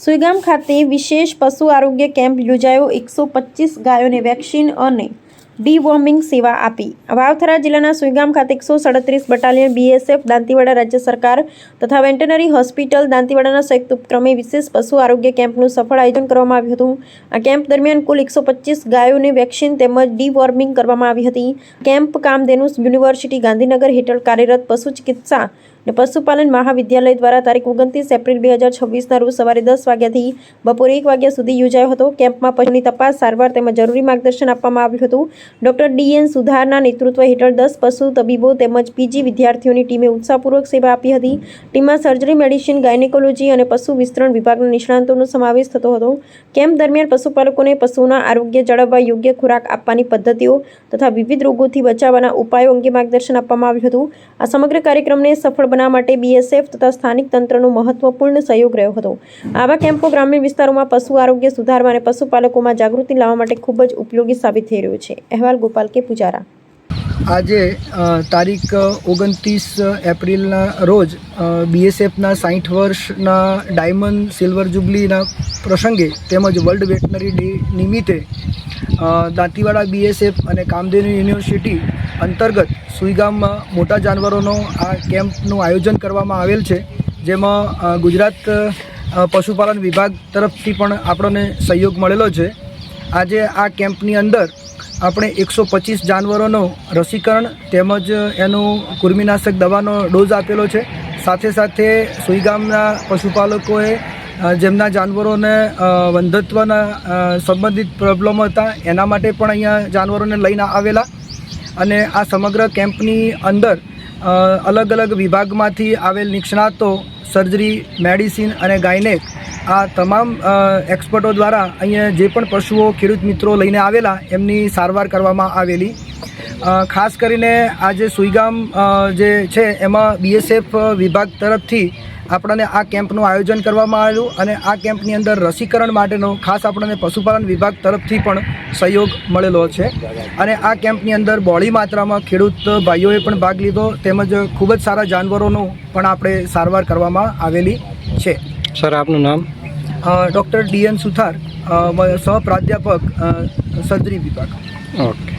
સુઈગામ ખાતે વિશેષ પશુ આરોગ્ય કેમ્પ યોજાયો। 125 ગાયોને વેક્સિન અને ડીવોર્મિંગ સેવા આપી। વાવથરા જિલ્લાના સુઈગામ ખાતે 137 બટાલિયન BSF દાંતીવાડા રાજ્ય સરકાર તથા વેટરનરી હોસ્પિટલ દાંતીવાડાના સંયુક્ત ઉપક્રમે વિશેષ પશુ આરોગ્ય કેમ્પનું સફળ આયોજન કરવામાં આવ્યું હતું। આ કેમ્પ દરમિયાન કુલ 125 ગાયોને વેક્સિન તેમજ ડીવોર્મિંગ કરવામાં આવી હતી। કેમ્પ કામધેનુ યુનિવર્સિટી ગાંધીનગર હેઠળ કાર્યરત પશુ ચિકિત્સા અને પશુપાલન મહાવિદ્યાલય દ્વારા તારીખ 29 એપ્રિલ 2026ના રોજ સવારે 10 વાગ્યાથી બપોરે 1 વાગ્યા સુધી યોજાયો હતો। કેમ્પમાં પશુની તપાસ, સારવાર તેમજ જરૂરી માર્ગદર્શન આપવામાં આવ્યું હતું। ડોક્ટર DN સુધારના નેતૃત્વ હેઠળ 10 પશુ તબીબો તેમજ PG વિદ્યાર્થીઓની ટીમે ઉત્સાહપૂર્વક સેવા આપી હતી। ટીમમાં સર્જરી, મેડિસિન, ગાયનેકોલોજી અને પશુ વિસ્તરણ વિભાગના નિષ્ણાતોનો સમાવેશ થતો હતો। કેમ્પ દરમિયાન પશુપાલકોને પશુઓના આરોગ્ય જાળવવા, યોગ્ય ખોરાક આપવાની પદ્ધતિઓ તથા વિવિધ રોગોથી બચાવવાના ઉપાયો અંગે માર્ગદર્શન આપવામાં આવ્યું હતું। આ સમગ્ર કાર્યક્રમને સફળ બનાવવા માટે BSF તથા સ્થાનિક તંત્રનો મહત્વપૂર્ણ સહયોગ રહ્યો હતો। આવા કેમ્પો ગ્રામીણ વિસ્તારોમાં પશુ આરોગ્ય સુધારવા અને પશુપાલકોમાં જાગૃતિ લાવવા માટે ખૂબ જ ઉપયોગી સાબિત થઈ રહ્યું છે। અહેવાલ ગોપાલ કે પૂજારા। આજે તારીખ 29 એપ્રિલના રોજ BSFના 60 વર્ષના ડાયમંડ સિલ્વર જુબલીના પ્રસંગે તેમજ વર્લ્ડ વેટનરી ડે નિમિત્તે દાંતીવાડા BSF અને કામધેનુ યુનિવર્સિટી અંતર્ગત સુઈગામમાં મોટા જાનવરોનો આ કેમ્પનું આયોજન કરવામાં આવેલ છે, જેમાં ગુજરાત પશુપાલન વિભાગ તરફથી પણ આપણને સહયોગ મળેલો છે। આજે આ કેમ્પની અંદર આપણે 125 જાનવરોનો રસીકરણ તેમજ એનું કૃમિનાશક દવાનો ડોઝ આપેલો છે। સાથે સાથે સુઈગામના પશુપાલકોએ જેમના જાનવરોને વંધત્વના સંબંધિત પ્રોબ્લેમ હતા એના માટે પણ અહીંયા જાનવરોને લઈને આવેલા અને આ સમગ્ર કેમ્પની અંદર અલગ અલગ વિભાગમાંથી આવેલ નિષ્ણાતો, સર્જરી, મેડિસિન અને ગાયનેક આ તમામ એક્સપર્ટો દ્વારા અહીંયા જે પણ પશુઓ ખેડૂત મિત્રો લઈને આવેલા એમની સારવાર કરવામાં આવેલી। ખાસ કરીને આજે સુઈગામ જે છે એમાં BSF વિભાગ તરફથી આપણને આ કેમ્પનું આયોજન કરવામાં આવ્યું અને આ કેમ્પની અંદર રસીકરણ માટેનો ખાસ આપણને પશુપાલન વિભાગ તરફથી પણ સહયોગ મળેલો છે અને આ કેમ્પની અંદર બહોળી માત્રામાં ખેડૂત ભાઈઓએ પણ ભાગ લીધો તેમજ ખૂબ જ સારા જાનવરોનું પણ આપણે સારવાર કરવામાં આવેલી છે। સર, આપનું નામ? ડૉક્ટર DN સુથાર, સહ પ્રાધ્યાપક સર્જરી વિભાગ। ઓકે।